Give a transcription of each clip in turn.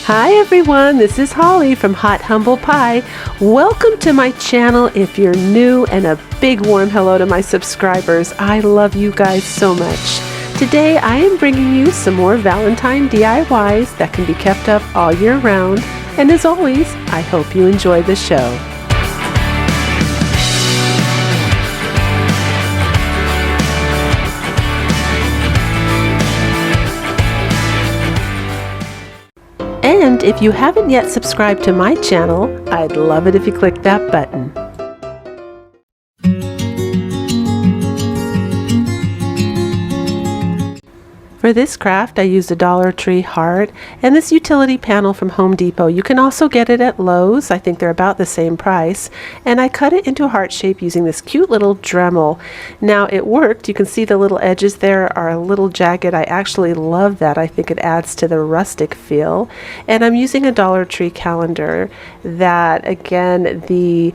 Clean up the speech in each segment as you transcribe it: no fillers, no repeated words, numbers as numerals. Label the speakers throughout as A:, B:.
A: Hi everyone, this is Holly from Hot Humble Pie. Welcome to my channel if you're new, and a big warm hello to my subscribers. I love you guys so much. Today I am bringing you some more Valentine DIYs that can be kept up all year round, and as always, I hope you enjoy the show. And if you haven't yet subscribed to my channel, I'd love it if you click that button. For this craft, I used a Dollar Tree heart and this utility panel from Home Depot. You can also get it at Lowe's. I think they're about the same price. And I cut it into a heart shape using this cute little Dremel. Now it worked. You can see the little edges there are a little jagged. I actually love that. I think it adds to the rustic feel. And I'm using a Dollar Tree calendar that, again, the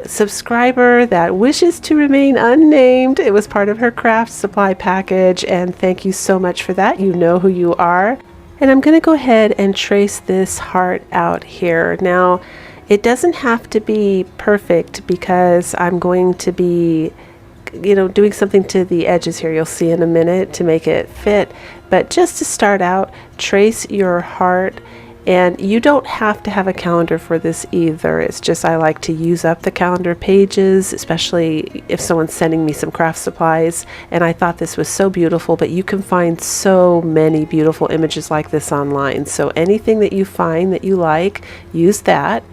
A: subscriber that wishes to remain unnamed, it was part of her craft supply package, and thank you so much for that. You know who you are. And I'm going to go ahead and trace this heart out here. Now it doesn't have to be perfect because I'm going to be doing something to the edges here. You'll see in a minute to make it fit, but just to start out, trace your heart. And you don't have to have a calendar for this either. It's just I like to use up the calendar pages, especially if someone's sending me some craft supplies. And I thought this was so beautiful, but you can find so many beautiful images like this online. So anything that you find that you like, use that.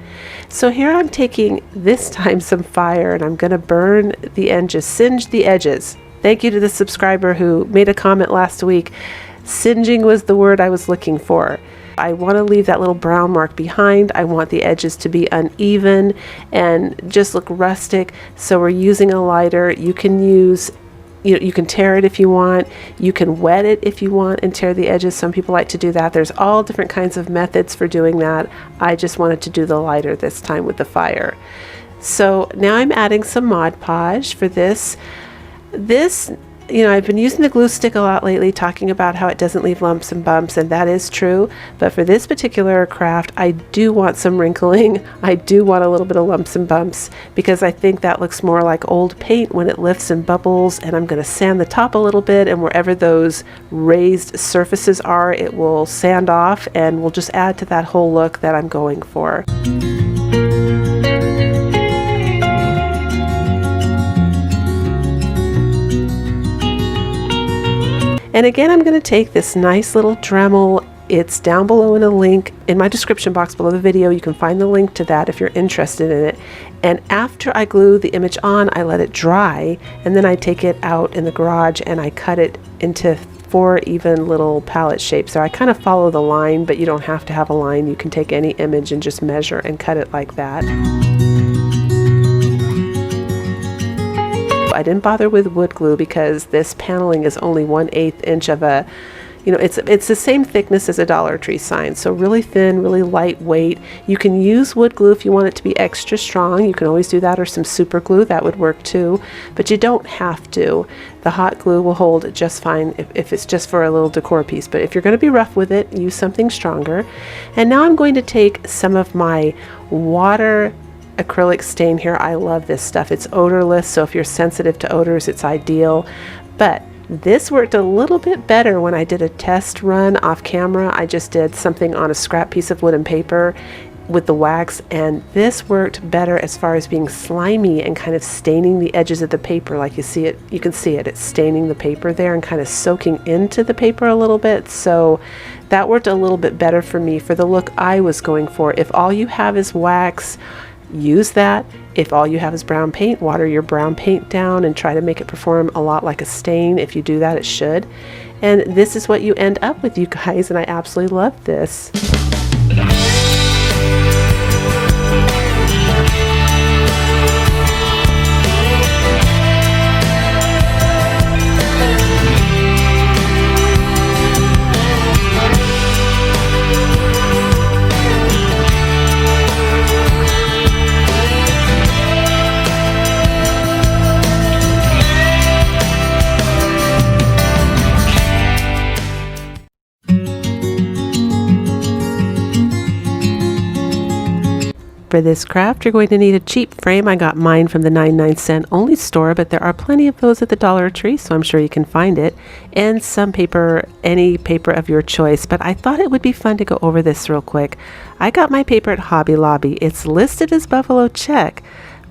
A: So here I'm taking this time some fire, and I'm going to burn the edges, singe the edges. Thank you to the subscriber who made a comment last week. Singeing was the word I was looking for. I want to leave that little brown mark behind. I want the edges to be uneven and just look rustic. So we're using a lighter. You can use, you can tear it if you want. You can wet it if you want and tear the edges. Some people like to do that. There's all different kinds of methods for doing that. I just wanted to do the lighter this time with the fire. So now I'm adding some Mod Podge for this. I've been using the glue stick a lot lately, talking about how it doesn't leave lumps and bumps, and that is true. But for this particular craft, I do want some wrinkling. I do want a little bit of lumps and bumps because I think that looks more like old paint when it lifts and bubbles. And I'm going to sand the top a little bit, and wherever those raised surfaces are, it will sand off and will just add to that whole look that I'm going for. And again, I'm going to take this nice little Dremel. It's down below in a link in my description box below the video. You can find the link to that if you're interested in it. And after I glue the image on, I let it dry, and then I take it out in the garage and I cut it into 4 even little palette shapes. So I kind of follow the line, but you don't have to have a line. You can take any image and just measure and cut it like that. I didn't bother with wood glue because this paneling is only 1/8 inch of a, it's the same thickness as a Dollar Tree sign. So really thin, really lightweight. You can use wood glue if you want it to be extra strong. You can always do that, or some super glue, that would work too. But you don't have to. The hot glue will hold just fine if it's just for a little decor piece. But if you're going to be rough with it, use something stronger. And now I'm going to take some of my water acrylic stain here. I love this stuff. It's odorless, so if you're sensitive to odors, it's ideal. But this worked a little bit better when I did a test run off camera. I just did something on a scrap piece of wooden paper with the wax, and this worked better as far as being slimy and kind of staining the edges of the paper. Like you see it, you can see it, it's staining the paper there and kind of soaking into the paper a little bit. So that worked a little bit better for me for the look I was going for. If all you have is wax, use that. If all you have is brown paint, water your brown paint down and try to make it perform a lot like a stain. If you do that, it should. And this is what you end up with, you guys, and I absolutely love this. For this craft, you're going to need a cheap frame. I got mine from the 99-cent only store, but there are plenty of those at the Dollar Tree, so I'm sure you can find it. And some paper, any paper of your choice. But I thought it would be fun to go over this real quick. I got my paper at Hobby Lobby. It's listed as buffalo check,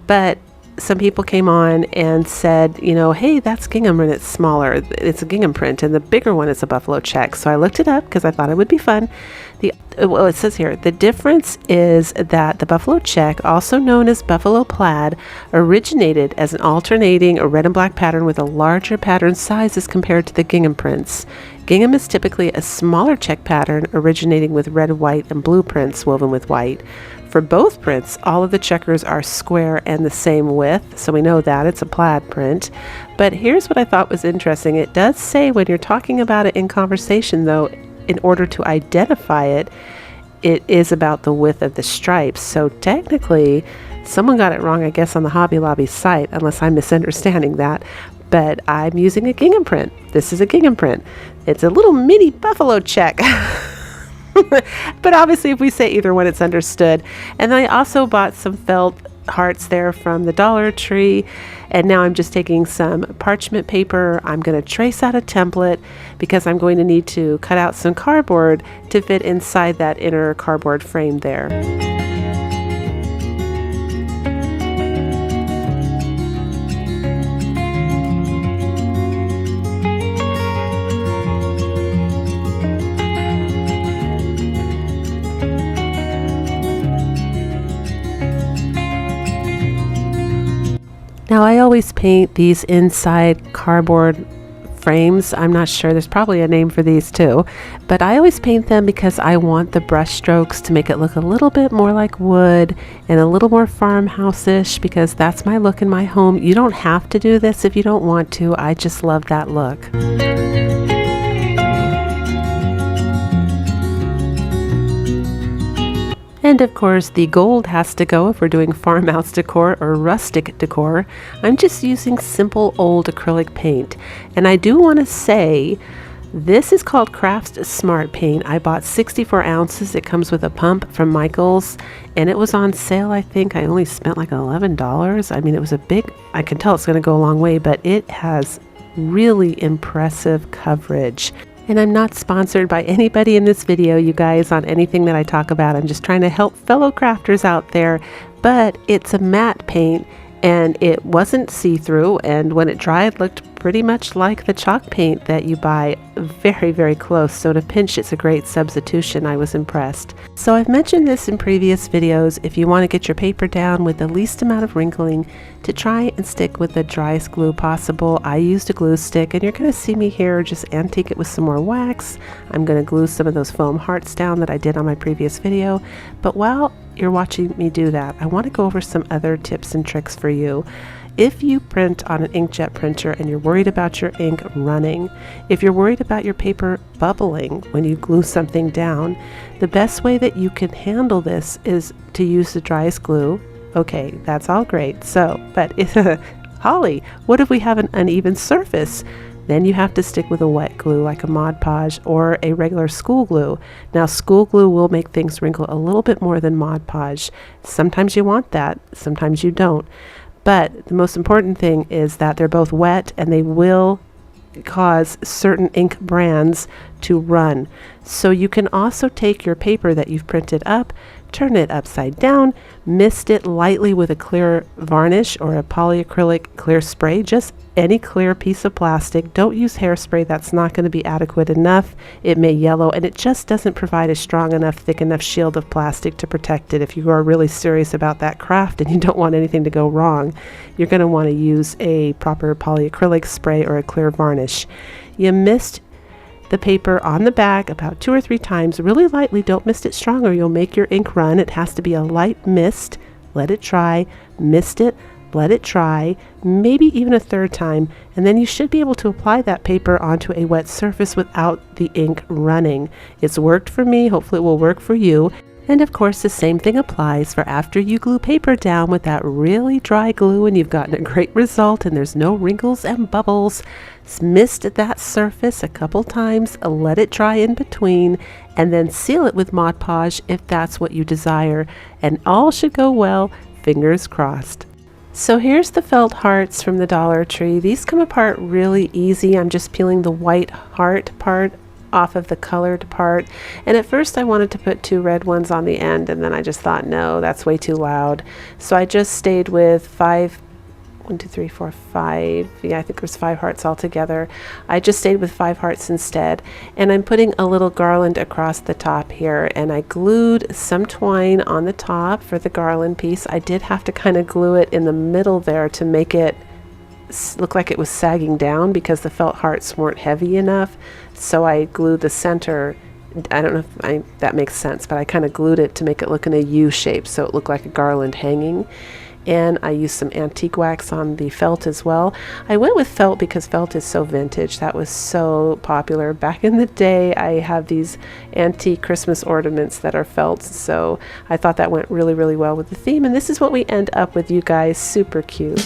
A: but some people came on and said, you know, hey, that's gingham and it's smaller. It's a gingham print, and the bigger one is a buffalo check. So I looked it up because I thought it would be fun. Well, it says here, the difference is that the buffalo check, also known as buffalo plaid, originated as an alternating a red and black pattern with a larger pattern size as compared to the gingham prints. Gingham is typically a smaller check pattern originating with red, white, and blue prints woven with white. For both prints, all of the checkers are square and the same width, so we know that it's a plaid print. But here's what I thought was interesting. It does say when you're talking about it in conversation, though, in order to identify it, it is about the width of the stripes. So technically, someone got it wrong, I guess, on the Hobby Lobby site, unless I'm misunderstanding that. But I'm using a gingham print. This is a gingham print. It's a little mini buffalo check. But obviously, if we say either one, it's understood. And I also bought some felt hearts there from the Dollar Tree, and now I'm just taking some parchment paper. I'm going to trace out a template because I'm going to need to cut out some cardboard to fit inside that inner cardboard frame there. Now I always paint these inside cardboard frames. I'm not sure, there's probably a name for these too, but I always paint them because I want the brush strokes to make it look a little bit more like wood and a little more farmhouse-ish, because that's my look in my home. You don't have to do this if you don't want to. I just love that look. And of course, the gold has to go if we're doing farmhouse decor or rustic decor. I'm just using simple old acrylic paint. And I do want to say, this is called Crafts Smart Paint. I bought 64 ounces. It comes with a pump from Michaels, and it was on sale, I think. I only spent like $11. I mean, it was a big, I can tell it's going to go a long way, but it has really impressive coverage. And I'm not sponsored by anybody in this video, you guys, on anything that I talk about. I'm just trying to help fellow crafters out there. But it's a matte paint, and it wasn't see-through, and when it dried, looked pretty much like the chalk paint that you buy, very, very close. So to pinch, it's a great substitution. I was impressed. So I've mentioned this in previous videos. If you want to get your paper down with the least amount of wrinkling, to try and stick with the driest glue possible, I used a glue stick, and you're going to see me here just antique it with some more wax. I'm going to glue some of those foam hearts down that I did on my previous video. But while you're watching me do that, I want to go over some other tips and tricks for you. If you print on an inkjet printer and you're worried about your ink running, if you're worried about your paper bubbling when you glue something down, the best way that you can handle this is to use the driest glue. Okay, that's all great. So, but Holly, what if we have an uneven surface? Then you have to stick with a wet glue like a Mod Podge or a regular school glue. Now, school glue will make things wrinkle a little bit more than Mod Podge. Sometimes you want that, sometimes you don't. But the most important thing is that they're both wet, and they will cause certain ink brands to run. So you can also take your paper that you've printed up, turn it upside down, mist it lightly with a clear varnish or a polyacrylic clear spray, just any clear piece of plastic. Don't use hairspray, that's not going to be adequate enough. It may yellow, and it just doesn't provide a strong enough, thick enough shield of plastic to protect it. If you are really serious about that craft and you don't want anything to go wrong, you're going to want to use a proper polyacrylic spray or a clear varnish. You mist the paper on the back about 2 or 3 times, really lightly. Don't mist it strong or you'll make your ink run. It has to be a light mist. Let it dry, mist it, let it dry, maybe even a 3rd time, and then you should be able to apply that paper onto a wet surface without the ink running. It's worked for me, hopefully it will work for you. And of course the same thing applies for after you glue paper down with that really dry glue and you've gotten a great result and there's no wrinkles and bubbles. Mist that surface a couple times, let it dry in between, and then seal it with Mod Podge if that's what you desire, and all should go well, fingers crossed. So here's the felt hearts from the Dollar Tree. These come apart really easy. I'm just peeling the white heart part off of the colored part, and at first I wanted to put 2 red ones on the end, and then I just thought no, that's way too loud, so I just stayed with 5, 1, 2, 3, 4, 5, yeah, I think there's 5 hearts altogether. I just stayed with 5 hearts instead, and I'm putting a little garland across the top here, and I glued some twine on the top for the garland piece. I did have to kind of glue it in the middle there to make it look like it was sagging down because the felt hearts weren't heavy enough, so I glued the center. I don't know if that makes sense, but I kind of glued it to make it look in a U shape so it looked like a garland hanging. And I used some antique wax on the felt as well. I went with felt because felt is so vintage. That was so popular back in the day. I have these antique Christmas ornaments that are felt, so I thought that went really, really well with the theme, and this is what we end up with, you guys. Super cute.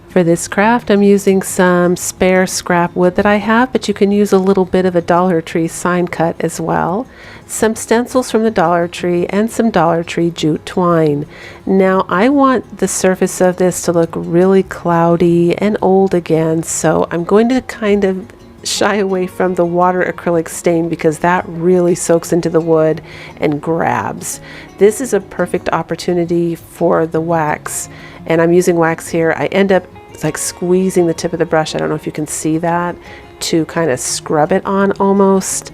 A: For this craft, I'm using some spare scrap wood that I have, but you can use a little bit of a Dollar Tree sign cut as well, some stencils from the Dollar Tree, and some Dollar Tree jute twine. Now, I want the surface of this to look really cloudy and old again, so I'm going to kind of shy away from the water acrylic stain because that really soaks into the wood and grabs. This is a perfect opportunity for the wax, and I'm using wax here. I end up like squeezing the tip of the brush, I don't know if you can see that, to kind of scrub it on almost.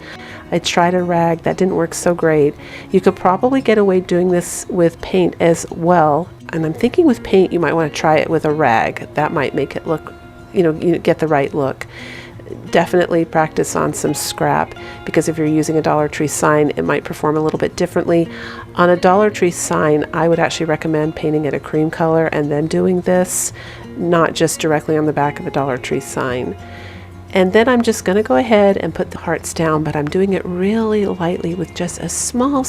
A: I tried a rag, that didn't work so great. You could probably get away doing this with paint as well, and I'm thinking with paint you might want to try it with a rag. That might make it look, you get the right look. Definitely practice on some scrap, because if you're using a Dollar Tree sign it might perform a little bit differently. On a Dollar Tree sign I would actually recommend painting it a cream color and then doing this, not just directly on the back of a Dollar Tree sign. And then I'm just going to go ahead and put the hearts down, but I'm doing it really lightly with just a small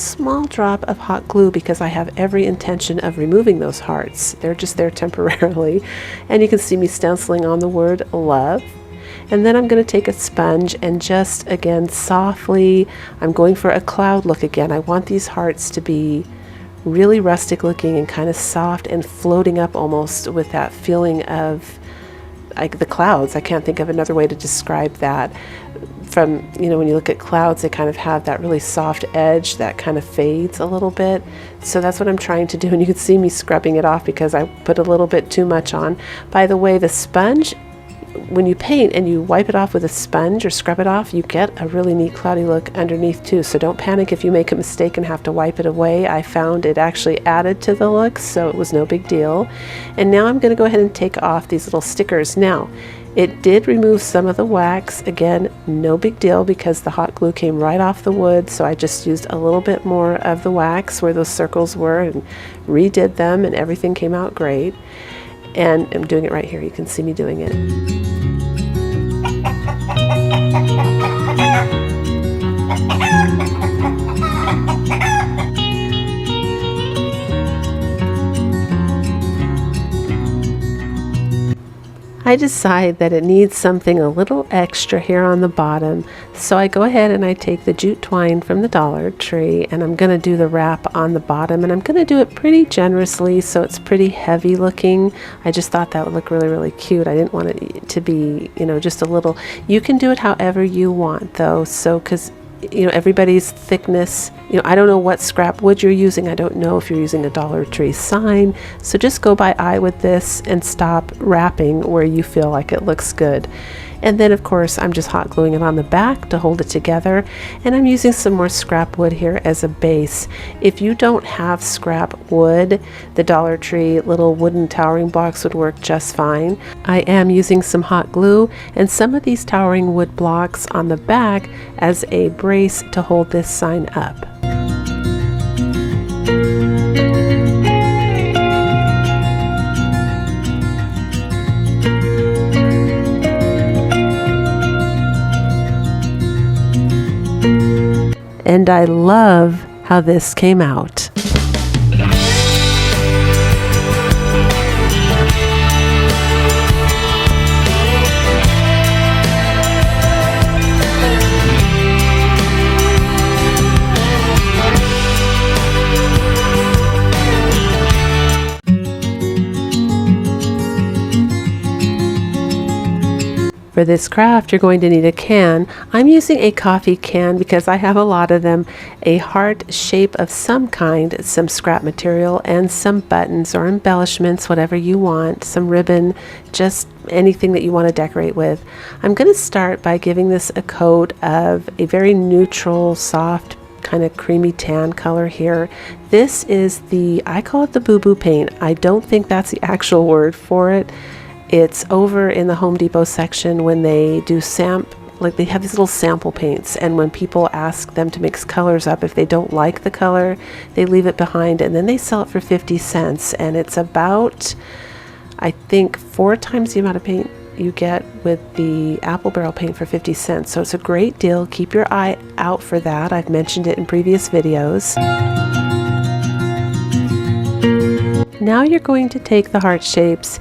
A: drop of hot glue because I have every intention of removing those hearts. They're just there temporarily. And you can see me stenciling on the word love. And then I'm going to take a sponge and just, again, softly, I'm going for a cloud look again. I want these hearts to be really rustic looking and kind of soft and floating up almost with that feeling of like the clouds. I can't think of another way to describe that. From, when you look at clouds, they kind of have that really soft edge that kind of fades a little bit. So that's what I'm trying to do, and you can see me scrubbing it off because I put a little bit too much on. By the way, the sponge, when you paint and you wipe it off with a sponge or scrub it off, you get a really neat cloudy look underneath too. So don't panic if you make a mistake and have to wipe it away. I found it actually added to the look, so it was no big deal. And now I'm going to go ahead and take off these little stickers. Now, it did remove some of the wax. Again, no big deal because the hot glue came right off the wood, so I just used a little bit more of the wax where those circles were and redid them, and everything came out great. And I'm doing it right here. You can see me doing it. I decide that it needs something a little extra here on the bottom, so I go ahead and I take the jute twine from the Dollar Tree and I'm going to do the wrap on the bottom, and I'm going to do it pretty generously so it's pretty heavy looking. I just thought that would look really, really cute. I didn't want it to be, just a little. You can do it however you want though, so because everybody's thickness, I don't know what scrap wood you're using. I don't know if you're using a Dollar Tree sign, so just go by eye with this and stop wrapping where you feel like it looks good. And then of course I'm just hot gluing it on the back to hold it together, and I'm using some more scrap wood here as a base. If you don't have scrap wood, the Dollar Tree little wooden towering blocks would work just fine. I am using some hot glue and some of these towering wood blocks on the back as a brace to hold this sign up. And I love how this came out. For this craft, you're going to need a can. I'm using a coffee can because I have a lot of them, a heart shape of some kind, some scrap material, and some buttons or embellishments, whatever you want, some ribbon, just anything that you want to decorate with. I'm going to start by giving this a coat of a very neutral, soft, kind of creamy tan color here. This is I call it the boo-boo paint. I don't think that's the actual word for it. It's over in the Home Depot section when they do like they have these little sample paints, and when people ask them to mix colors up, if they don't like the color, they leave it behind, and then they sell it for 50 cents, and it's about, I think, 4 times the amount of paint you get with the apple barrel paint for 50 cents. So it's a great deal. Keep your eye out for that. I've mentioned it in previous videos. Now you're going to take the heart shapes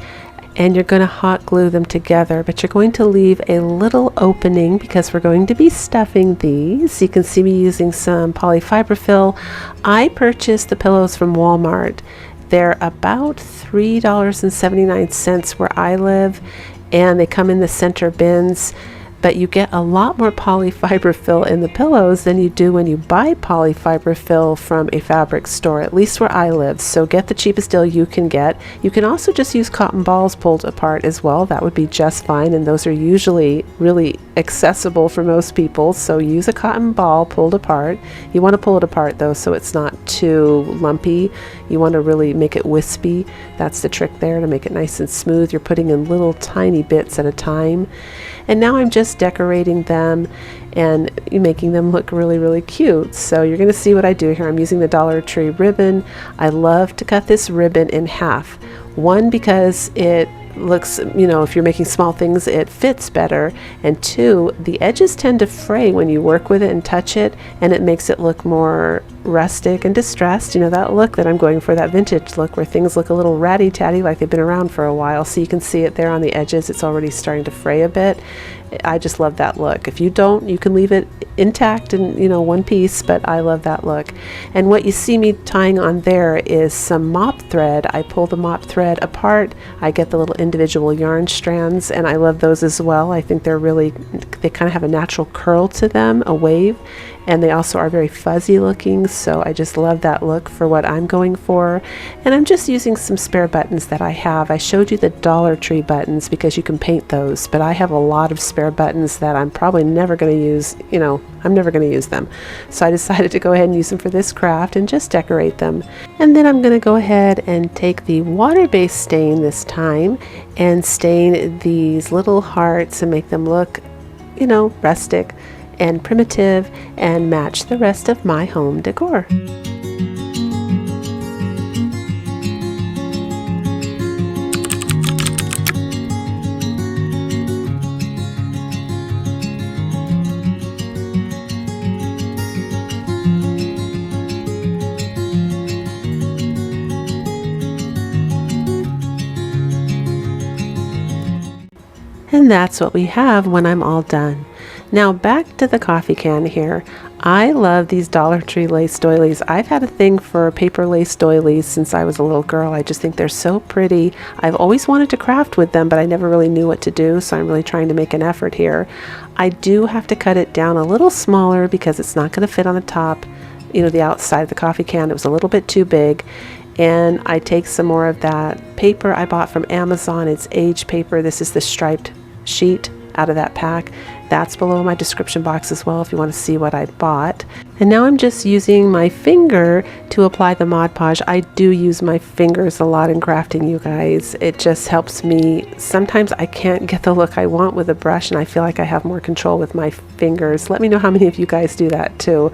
A: and you're going to hot glue them together, but you're going to leave a little opening because we're going to be stuffing these. You can see me using some polyfiberfill. I purchased the pillows from Walmart. They're about $3.79 where I live, and they come in the center bins, but you get a lot more polyfiberfill in the pillows than you do when you buy polyfiberfill from a fabric store, at least where I live. So get the cheapest deal you can get. You can also just use cotton balls pulled apart as well. That would be just fine, and those are usually really accessible for most people. So use a cotton ball pulled apart. You want to pull it apart though so it's not too lumpy. You want to really make it wispy. That's the trick there, to make it nice and smooth. You're putting in little tiny bits at a time. And now I'm just decorating them and making them look really, really cute. So you're going to see what I do here. I'm using the Dollar Tree ribbon. I love to cut this ribbon in half. One, because it looks, if you're making small things, it fits better. And two, the edges tend to fray when you work with it and touch it, and it makes it look more rustic and distressed. That look that I'm going for, that vintage look where things look a little ratty-tatty, like they've been around for a while. So you can see it there on the edges. It's already starting to fray a bit. I just love that look. If you don't, you can leave it intact in one piece, but I love that look. And what you see me tying on there is some mop thread. I pull the mop thread apart. I get the little individual yarn strands, and I love those as well. I think they kind of have a natural curl to them, a wave, and they also are very fuzzy looking. So I just love that look for what I'm going for. And I'm just using some spare buttons that I have. I showed you the Dollar Tree buttons because you can paint those, but I have a lot of spare buttons that I'm probably never going to use. I'm never going to use them. So I decided to go ahead and use them for this craft and just decorate them. And then I'm going to go ahead and take the water-based stain this time and stain these little hearts and make them look, rustic and primitive and match the rest of my home decor. And that's what we have when I'm all done. Now back to the coffee can here. I love these Dollar Tree lace doilies. I've had a thing for paper lace doilies since I was a little girl. I just think they're so pretty. I've always wanted to craft with them, but I never really knew what to do, so I'm really trying to make an effort here. I do have to cut it down a little smaller because it's not going to fit on the top, the outside of the coffee can. It was a little bit too big. And I take some more of that paper I bought from Amazon. It's age paper. This is the striped sheet. out of that pack. That's below my description box as well if you want to see what I bought. And now I'm just using my finger to apply the Mod Podge. I do use my fingers a lot in crafting, you guys. It just helps me. Sometimes I can't get the look I want with a brush, and I feel like I have more control with my fingers. Let me know how many of you guys do that too.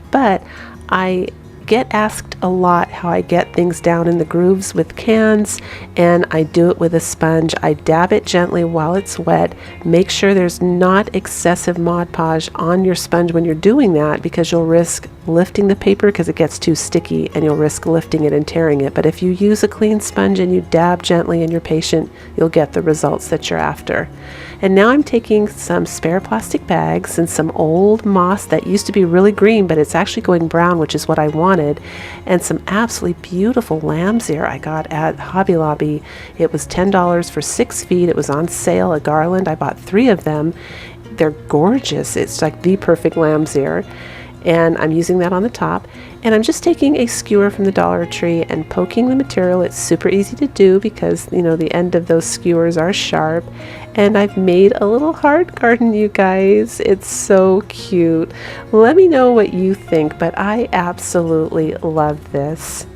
A: But I get asked a lot how I get things down in the grooves with cans, and I do it with a sponge. I dab it gently while it's wet. Make sure there's not excessive Mod Podge on your sponge when you're doing that, because you'll risk lifting the paper because it gets too sticky, and you'll risk lifting it and tearing it. But if you use a clean sponge and you dab gently and you're patient, you'll get the results that you're after. And now I'm taking some spare plastic bags and some old moss that used to be really green, but it's actually going brown, which is what I wanted, and some absolutely beautiful lamb's ear I got at Hobby Lobby. It was $10 for 6 feet. It was on sale, a garland. I bought 3 of them. They're gorgeous. It's like the perfect lamb's ear. And I'm using that on the top, and I'm just taking a skewer from the Dollar Tree and poking the material. It's super easy to do because, you know, the end of those skewers are sharp. And I've made a little heart garden, you guys. It's so cute. Let me know what you think, but I absolutely love this.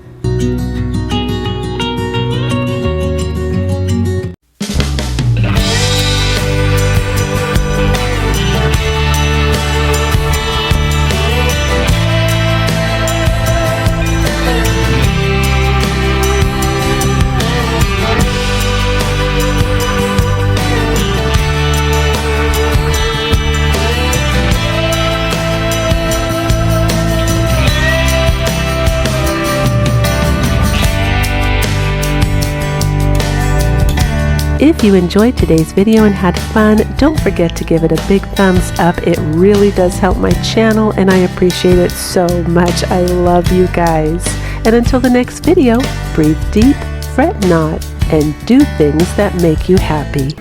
A: If you enjoyed today's video and had fun, don't forget to give it a big thumbs up. It really does help my channel, and I appreciate it so much. I love you guys. And until the next video, breathe deep, fret not, and do things that make you happy.